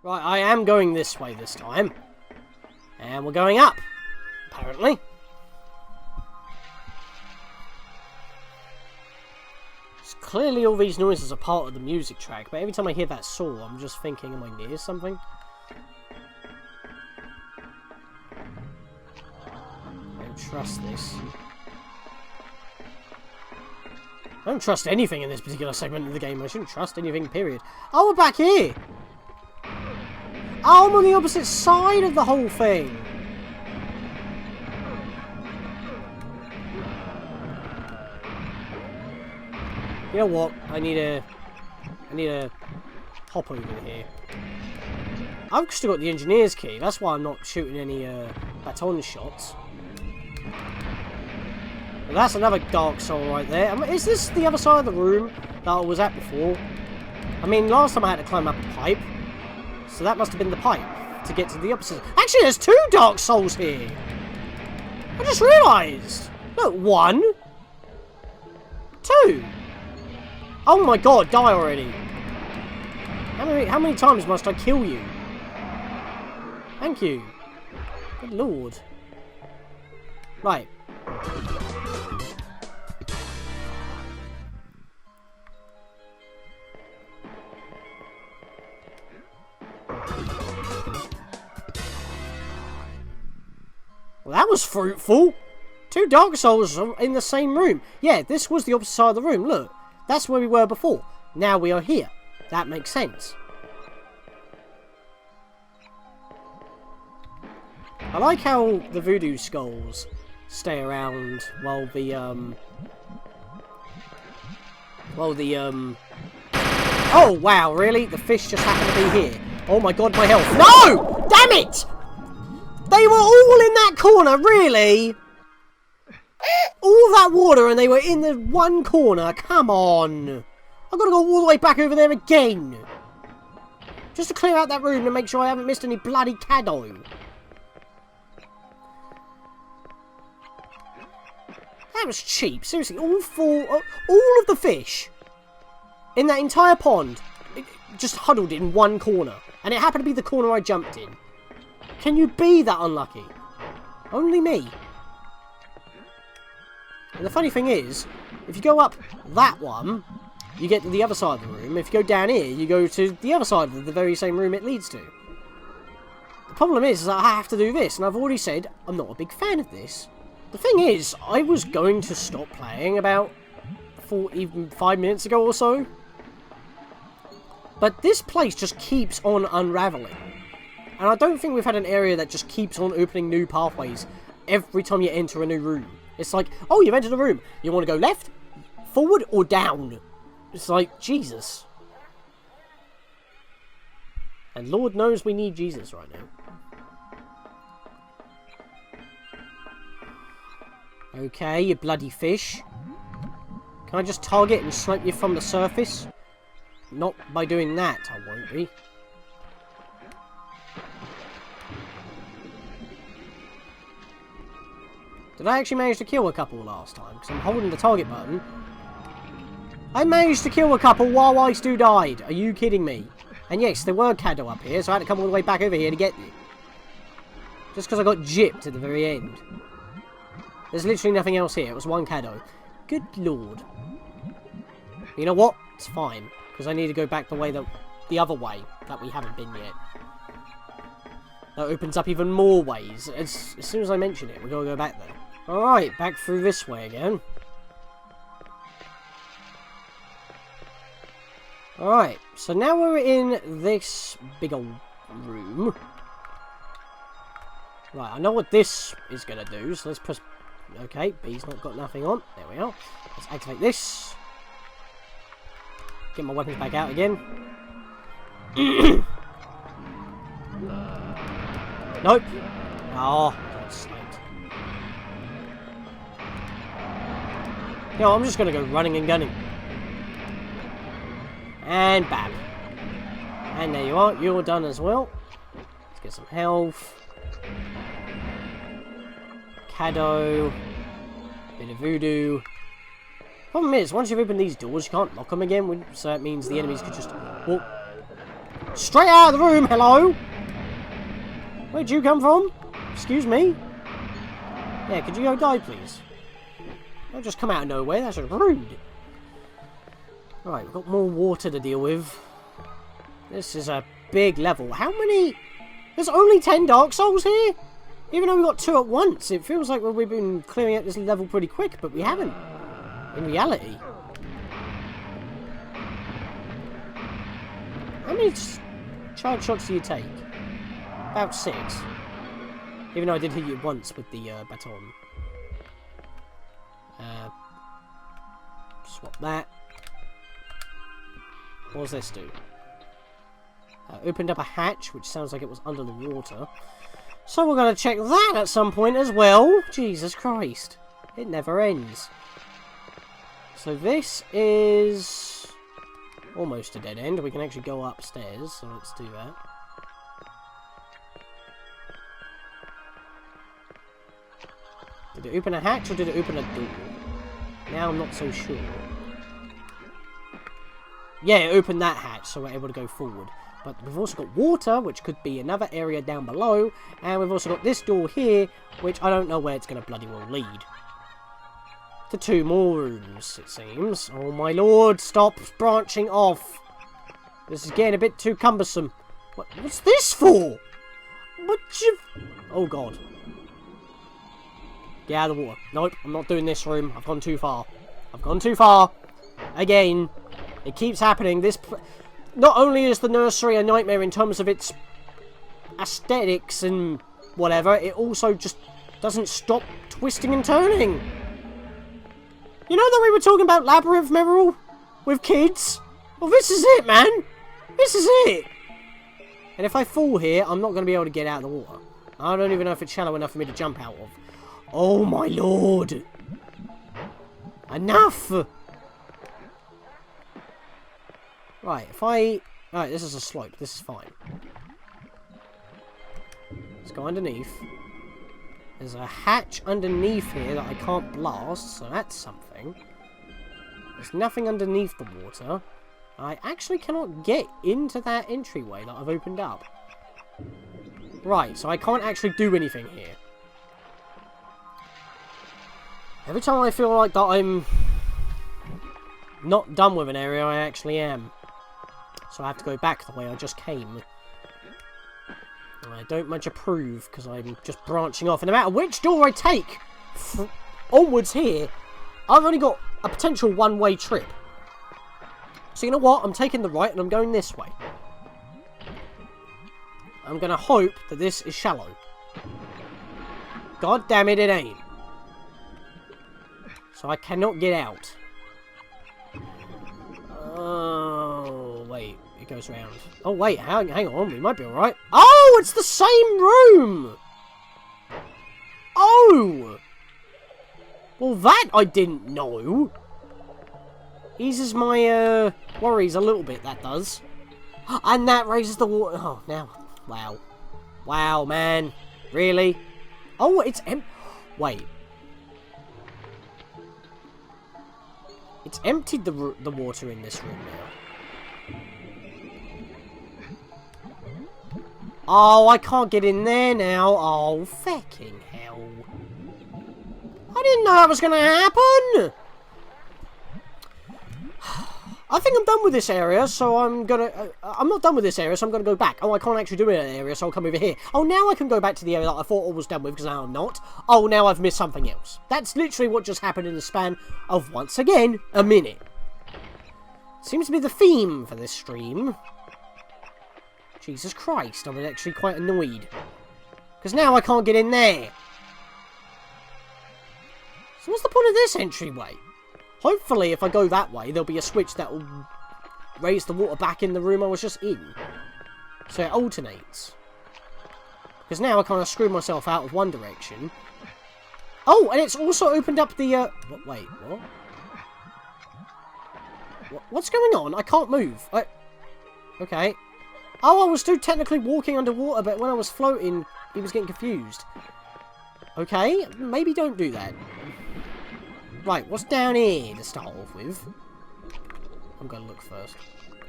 Right, I am going this way this time. And we're going up, apparently. So clearly all these noises are part of the music track, but every time I hear that saw, I'm just thinking, am I near something? I don't trust this. I don't trust anything in this particular segment of the game. I shouldn't trust anything, period. Oh, we're back here! Oh, I'm on the opposite side of the whole thing! You know what? I need a hop over here. I've still got the engineer's key. That's why I'm not shooting any baton shots. But that's another dark soul right there. I mean, is this the other side of the room that I was at before? I mean, last time I had to climb up a pipe. So that must have been the pipe to get to the opposite. Actually, there's 2 dark souls here. I just realised. Look, 1. 2. Oh my god, die already. How many times must I kill you? Thank you. Good lord. Right. Well, that was fruitful. 2 Dark Souls in the same room. Yeah, this was the opposite side of the room. Look, that's where we were before. Now we are here. That makes sense. I like how the voodoo skulls stay around while the oh wow, really? The fish just happened to be here. Oh my god, my health. No! Damn it! They were all in that corner, really? All that water and they were in the one corner. Come on. I've got to go all the way back over there again. Just to clear out that room and make sure I haven't missed any bloody caddo. That was cheap. Seriously, all of the fish in that entire pond just huddled in one corner. And it happened to be the corner I jumped in. Can you be that unlucky? Only me. And the funny thing is, if you go up that one, you get to the other side of the room. If you go down here, you go to the other side of the very same room it leads to. The problem is that I have to do this, and I've already said I'm not a big fan of this. The thing is, I was going to stop playing about 5 minutes ago or so. But this place just keeps on unraveling. And I don't think we've had an area that just keeps on opening new pathways every time you enter a new room. It's like, oh, you've entered a room. You want to go left, forward, or down? It's like, Jesus. And Lord knows we need Jesus right now. Okay, you bloody fish. Can I just target and snipe you from the surface? Not by doing that, I won't be. Did I actually manage to kill a couple last time? Because I'm holding the target button. I managed to kill a couple while I still died. Are you kidding me? And yes, there were caddo up here, so I had to come all the way back over here to get you. Just because I got gypped at the very end. There's literally nothing else here. It was one caddo. Good lord. You know what? It's fine. Because I need to go back the other way that we haven't been yet. That opens up even more ways. As soon as I mention it, we're going to go back there. Alright, back through this way again. Alright, so now we're in this big old room. Right, I know what this is going to do, so let's press... Okay, B's not got nothing on. There we are. Let's activate this. Get my weapons back out again. Nope. Oh, got sniped. No, I'm just going to go running and gunning. And bam. And there you are. You're done as well. Let's get some health. Caddo. Bit of voodoo. Problem is, once you've opened these doors, you can't lock them again. So that means the enemies could just walk Straight out of the room, hello! Where'd you come from? Excuse me? Yeah, could you go die, please? Don't just come out of nowhere, that's rude. Right, we've got more water to deal with. This is a big level. How many... There's only 10 Dark Souls here? Even though we got 2 at once, it feels like we've been clearing out this level pretty quick, but we haven't. In reality. How many charge shots do you take? About 6. Even though I did hit you once with the baton. Swap that. What does this do? Opened up a hatch, which sounds like it was under the water. So we're going to check that at some point as well. Jesus Christ. It never ends. So this is almost a dead end. We can actually go upstairs, so let's do that. Did it open a hatch or did it open a door? Now I'm not so sure. Yeah, it opened that hatch, so we're able to go forward. But we've also got water, which could be another area down below. And we've also got this door here, which I don't know where it's going to bloody well lead. To 2 more rooms, it seems. Oh my lord, stop branching off. This is getting a bit too cumbersome. What's this for? What you... Oh god. Get out of the water. Nope, I'm not doing this room. I've gone too far. I've gone too far. Again. It keeps happening. This... Not only is the nursery a nightmare in terms of its aesthetics and whatever, it also just doesn't stop twisting and turning. You know that we were talking about Labyrinth, Merrill? With kids? Well, this is it, man. This is it. And if I fall here, I'm not going to be able to get out of the water. I don't even know if it's shallow enough for me to jump out of. Oh, my lord. Enough. Right, if I... Alright, this is a slope. This is fine. Let's go underneath. There's a hatch underneath here that I can't blast, so that's something. There's nothing underneath the water. I actually cannot get into that entryway that I've opened up. Right, so I can't actually do anything here. Every time I feel like that I'm not done with an area, I actually am. So I have to go back the way I just came. And I don't much approve, because I'm just branching off. And no matter which door I take onwards here, I've only got a potential one-way trip. So you know what? I'm taking the right and I'm going this way. I'm going to hope that this is shallow. God damn it, it ain't. So I cannot get out. Oh, wait. It goes round. Oh, wait. Hang on. We might be alright. Oh, it's the same room! Oh! Well, that I didn't know. Eases my, worries a little bit, that does. And that raises the water. Oh, now. Wow. Wow, man. Really? Oh, it's wait. It's emptied the water in this room now. Oh, I can't get in there now. Oh, fucking hell. I didn't know that was going to happen. I think I'm done with this area, so I'm not done with this area, so I'm gonna go back. Oh, I can't actually do it in an area, so I'll come over here. Oh, now I can go back to the area that I thought I was done with, because now I'm not. Oh, now I've missed something else. That's literally what just happened in the span of, once again, a minute. Seems to be the theme for this stream. Jesus Christ, I'm actually quite annoyed. Because now I can't get in there. So what's the point of this entryway? Hopefully, if I go that way, there'll be a switch that will raise the water back in the room I was just in. So it alternates. Because now I kind of screwed myself out of one direction. Oh, and it's also opened up the, wait, what? What's going on? I can't move. Okay. Oh, I was still technically walking underwater, but when I was floating, he was getting confused. Okay, maybe don't do that. Right, what's down here to start off with? I'm going to look first.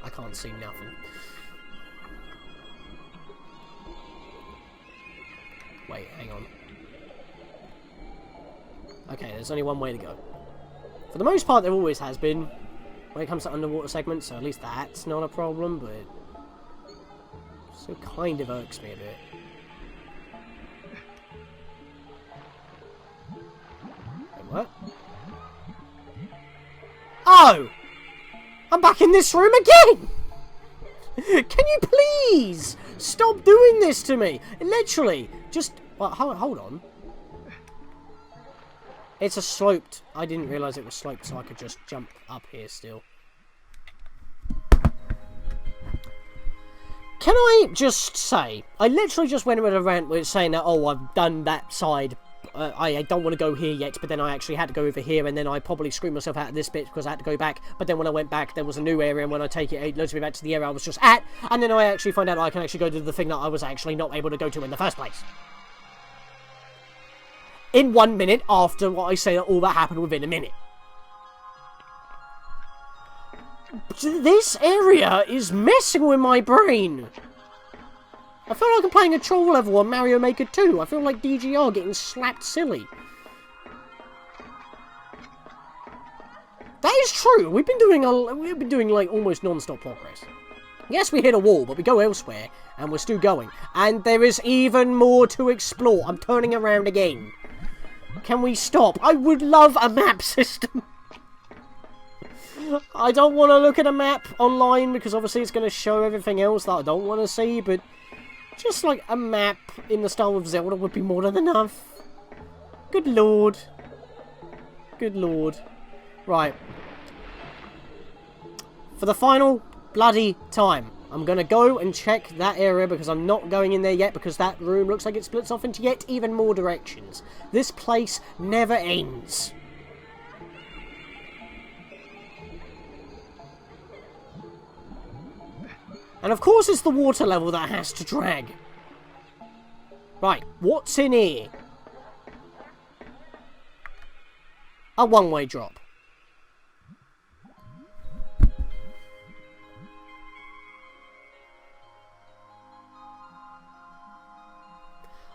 I can't see nothing. Wait, hang on. Okay, there's only one way to go. For the most part, there always has been when it comes to underwater segments, so at least that's not a problem, but so it kind of irks me a bit. Wait, what? Oh! I'm back in this room again! Can you please stop doing this to me? Literally, just... Well, hold on. It's a sloped... I didn't realise it was sloped, so I could just jump up here still. Can I just say... I literally just went with a rant with saying that, oh, I've done that side... I don't want to go here yet, but then I actually had to go over here, and then I probably screwed myself out of this bit because I had to go back. But then when I went back, there was a new area, and when I take it, it loads me back to the area I was just at, and then I actually find out I can actually go to the thing that I was actually not able to go to in the first place. In 1 minute after what I say, all that happened within a minute. This area is messing with my brain. I feel like I'm playing a troll level on Mario Maker 2. I feel like DGR getting slapped silly. That is true. We've been doing like almost non-stop progress. Yes, we hit a wall, but we go elsewhere and we're still going. And there is even more to explore. I'm turning around again. Can we stop? I would love a map system. I don't want to look at a map online because obviously it's going to show everything else that I don't want to see, but just like a map in the style of Zelda would be more than enough. Good lord. Good lord. Right. For the final bloody time, I'm going to go and check that area because I'm not going in there yet because that room looks like it splits off into yet even more directions. This place never ends. And of course it's the water level that has to drag. Right, what's in here? A one-way drop.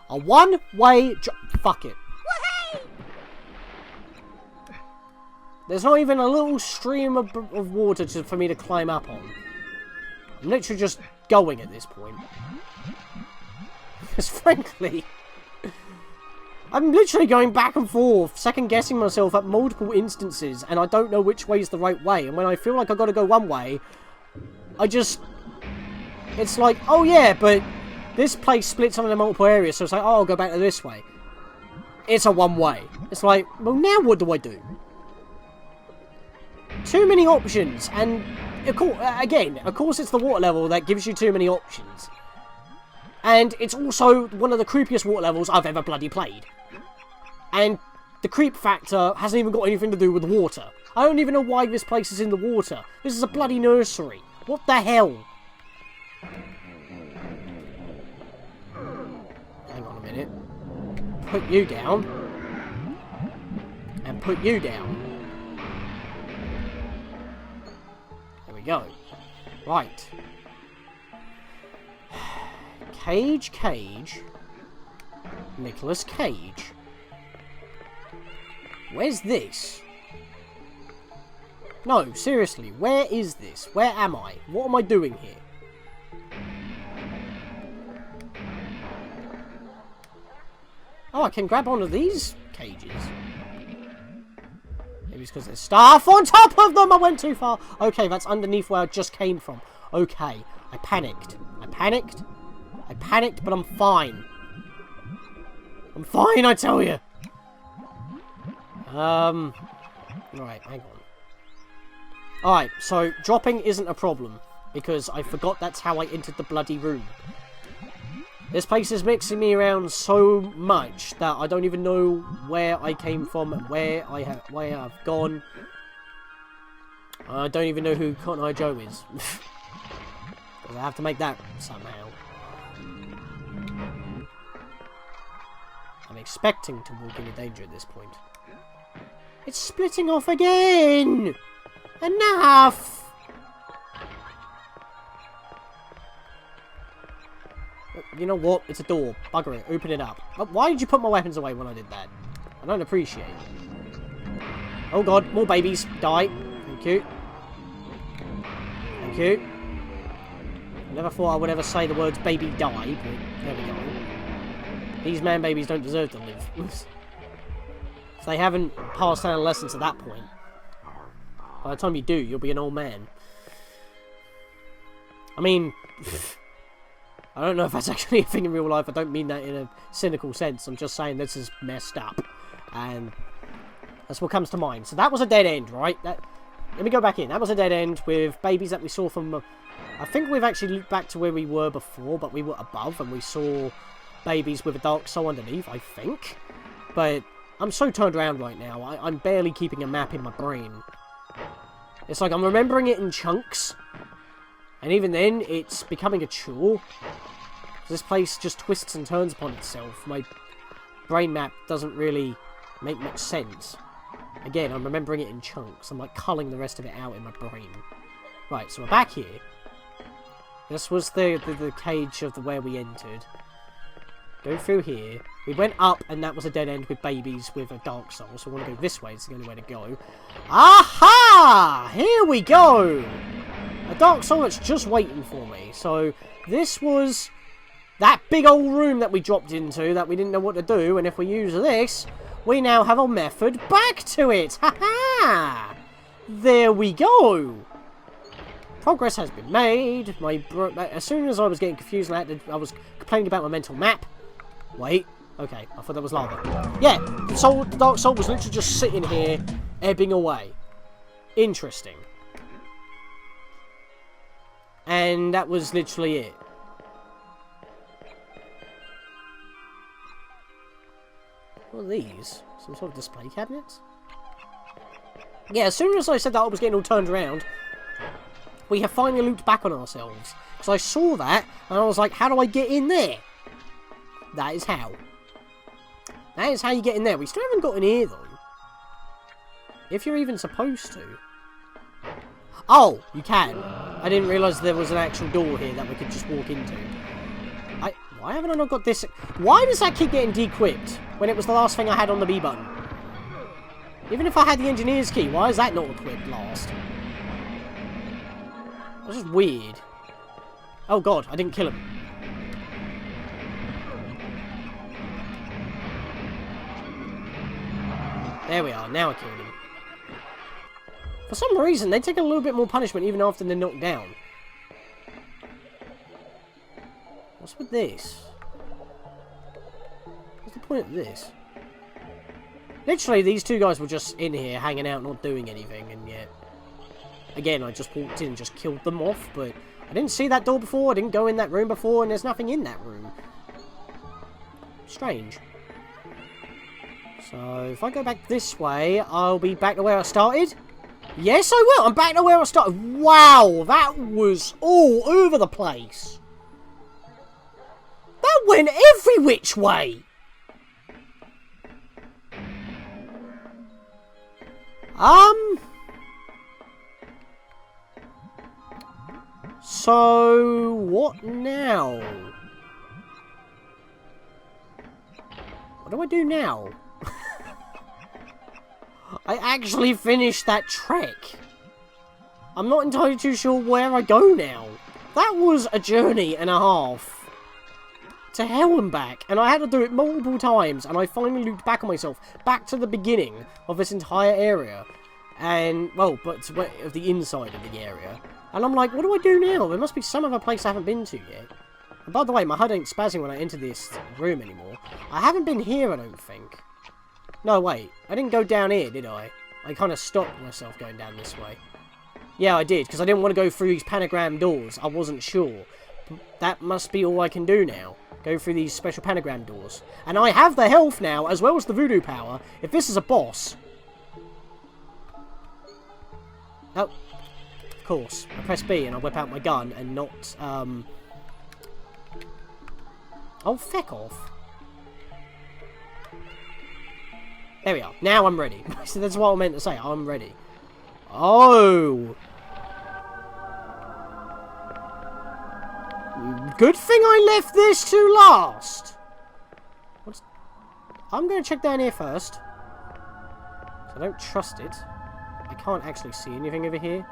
A one-way drop. Fuck it. There's not even a little stream of water for me to climb up on. I'm literally just going at this point. Because frankly, I'm literally going back and forth, second-guessing myself at multiple instances, and I don't know which way is the right way. And when I feel like I've got to go one way, I just... It's like, oh yeah, but this place splits up into multiple areas, so it's like, oh, I'll go back to this way. It's a one-way. It's like, well, now what do I do? Too many options, and... Again, of course it's the water level that gives you too many options. And it's also one of the creepiest water levels I've ever bloody played. And the creep factor hasn't even got anything to do with water. I don't even know why this place is in the water. This is a bloody nursery. What the hell? Hang on a minute. Put you down. And put you down. Go. Right. Cage. Nicolas Cage. Where's this? No, seriously, where is this? Where am I? What am I doing here? Oh, I can grab onto these cages. Maybe it's because there's stuff on top of them. I went too far. Okay, that's underneath where I just came from. Okay, I panicked. I panicked, but I'm fine. I'm fine, I tell you. Right, hang on. Alright, so dropping isn't a problem because I forgot that's how I entered the bloody room. This place is mixing me around so much that I don't even know where I came from and where I've gone. I don't even know who Cotton Eye Joe is. Because I have to make that somehow. I'm expecting to walk into danger at this point. It's splitting off again! Enough! You know what? It's a door. Bugger it. Open it up. Why did you put my weapons away when I did that? I don't appreciate it. Oh god, more babies. Die. Thank you. Thank you. I never thought I would ever say the words baby die, but there we go. These man babies don't deserve to live. If they haven't passed adolescence at that point, by the time you do, you'll be an old man. I mean, I don't know if that's actually a thing in real life. I don't mean that in a cynical sense. I'm just saying this is messed up. And that's what comes to mind. So that was a dead end, right? Let me go back in. That was a dead end with babies that we saw from... I think we've actually looped back to where we were before, but we were above and we saw babies with a dark soul underneath, I think. But I'm so turned around right now. I'm barely keeping a map in my brain. It's like I'm remembering it in chunks. And even then, it's becoming a chore. This place just twists and turns upon itself. My brain map doesn't really make much sense. Again, I'm remembering it in chunks. I'm like culling the rest of it out in my brain. Right, so we're back here. This was the cage of where we entered. Go through here. We went up, and that was a dead end with babies with a dark soul. So we want to go this way. It's the only way to go. Aha! Here we go! A dark soul that's just waiting for me. So this was that big old room that we dropped into that we didn't know what to do. And if we use this, we now have a method back to it. Ha-ha! There we go. Progress has been made. As soon as I was getting confused, I was complaining about my mental map. Wait. Okay, I thought that was lava. Yeah, the dark soul was literally just sitting here, ebbing away. Interesting. And that was literally it. What are these? Some sort of display cabinets? Yeah, as soon as I said that I was getting all turned around, we have finally looped back on ourselves. Because I saw that, and I was like, how do I get in there? That is how. That is how you get in there. We still haven't got in here, though. If you're even supposed to. Oh, you can. I didn't realise there was an actual door here that we could just walk into. Why haven't I not got this? Why does that keep getting de-equipped when it was the last thing I had on the B button? Even if I had the engineer's key, why is that not equipped last? That's just weird. Oh god, I didn't kill him. There we are, now I killed him. For some reason, they take a little bit more punishment even after they're knocked down. What's with this? What's the point of this? Literally, these two guys were just in here, hanging out, not doing anything, and yet... Again, I just walked in and just killed them off, but... I didn't see that door before, I didn't go in that room before, and there's nothing in that room. Strange. So, if I go back this way, I'll be back to where I started. Yes, I will! I'm back to where I started. Wow! That was all over the place. That went every which way! So, what now? What do I do now? I actually finished that trek. I'm not entirely too sure where I go now. That was a journey and a half. To hell and back. And I had to do it multiple times. And I finally looped back on myself. Back to the beginning of this entire area. And, well, but of the inside of the area. And I'm like, what do I do now? There must be some other place I haven't been to yet. And by the way, my HUD ain't spazzing when I enter this room anymore. I haven't been here, I don't think. No, wait. I didn't go down here, did I? I kind of stopped myself going down this way. Yeah, I did, because I didn't want to go through these pentagram doors. I wasn't sure. That must be all I can do now. Go through these special pentagram doors. And I have the health now, as well as the voodoo power. If this is a boss... Oh. Of course. I press B and I whip out my gun and not, Oh, feck off. There we are. Now I'm ready. So that's what I meant to say. I'm ready. Oh! Good thing I left this to last. I'm going to check down here first. I don't trust it. I can't actually see anything over here.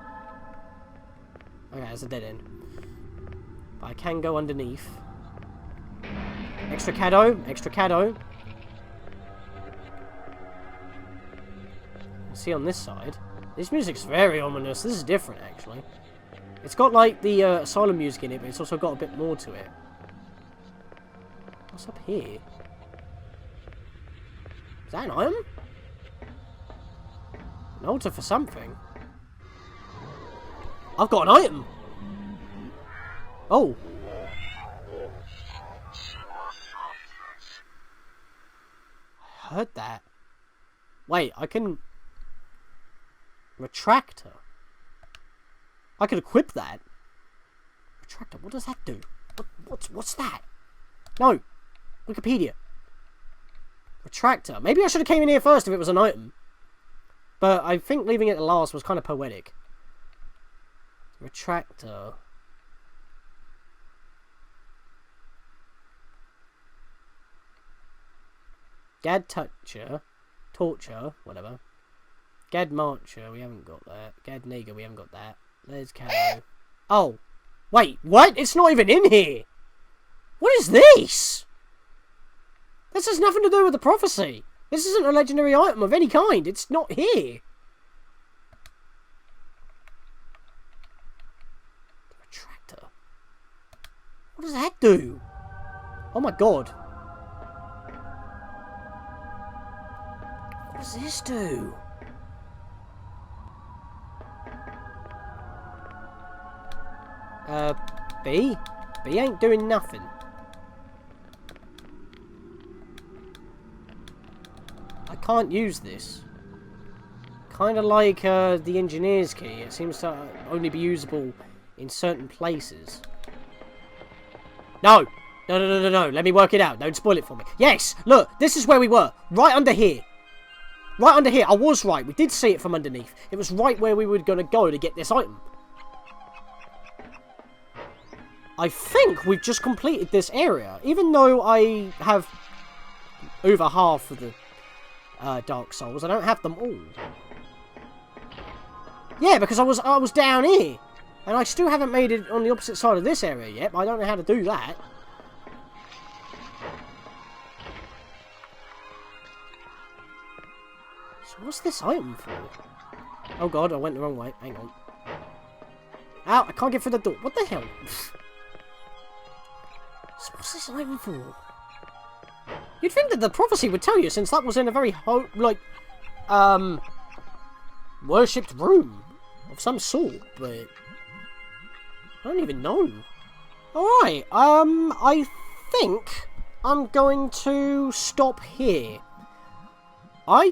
Okay, there's a dead end. But I can go underneath. Extra caddo. Extra caddo. See on this side. This music's very ominous. This is different, actually. It's got, like, the asylum music in it, but it's also got a bit more to it. What's up here? Is that an item? An altar for something. I've got an item! Oh! I heard that. Wait, I can... Retractor. I could equip that. Retractor, what does that do? What's that? No! Wikipedia. Retractor. Maybe I should have came in here first if it was an item. But I think leaving it at last was kind of poetic. Retractor. Gad Toucher. Torture. Whatever. Gad Marcher. We haven't got that. Gad Nigger. We haven't got that. There's Camo. Oh. Wait. What? It's not even in here. What is this? This has nothing to do with the prophecy. This isn't a legendary item of any kind. It's not here. The retractor. What does that do? Oh my god. What does this do? B? B ain't doing nothing. I can't use this. Kind of like the engineer's key. It seems to only be usable in certain places. No! No, no, no, no, no. Let me work it out. Don't spoil it for me. Yes! Look! This is where we were. Right under here. Right under here. I was right. We did see it from underneath. It was right where we were going to go to get this item. I think we've just completed this area. Even though I have over half of the Dark Souls, I don't have them all. Yeah, because I was down here. And I still haven't made it on the opposite side of this area yet, but I don't know how to do that. So what's this item for? Oh god, I went the wrong way. Hang on. Ow, I can't get through the door. What the hell? So what's this item for? You'd think that the prophecy would tell you, since that was in a very, worshipped room of some sort, but I don't even know. Alright, I think I'm going to stop here. I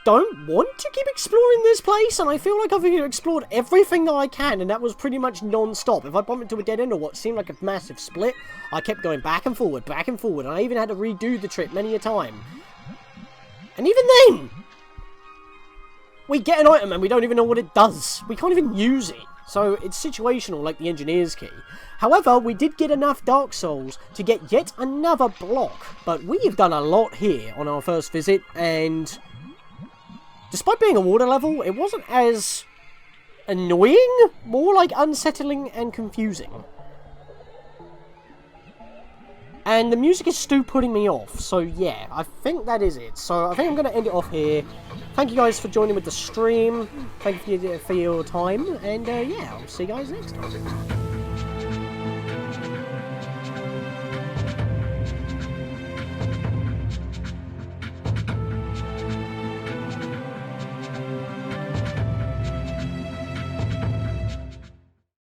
don't want to keep exploring this place, and I feel like I've explored everything that I can, and that was pretty much non-stop. If I bumped into a dead end or what seemed like a massive split, I kept going back and forward, and I even had to redo the trip many a time. And even then, we get an item and we don't even know what it does. We can't even use it. So it's situational like the engineer's key. However, we did get enough Dark Souls to get yet another block. But we have done a lot here on our first visit, and despite being a water level, it wasn't as annoying, more like unsettling and confusing. And the music is still putting me off, so yeah, I think that is it. So I think I'm going to end it off here. Thank you guys for joining with the stream. Thank you for your time, and yeah, I'll see you guys next time.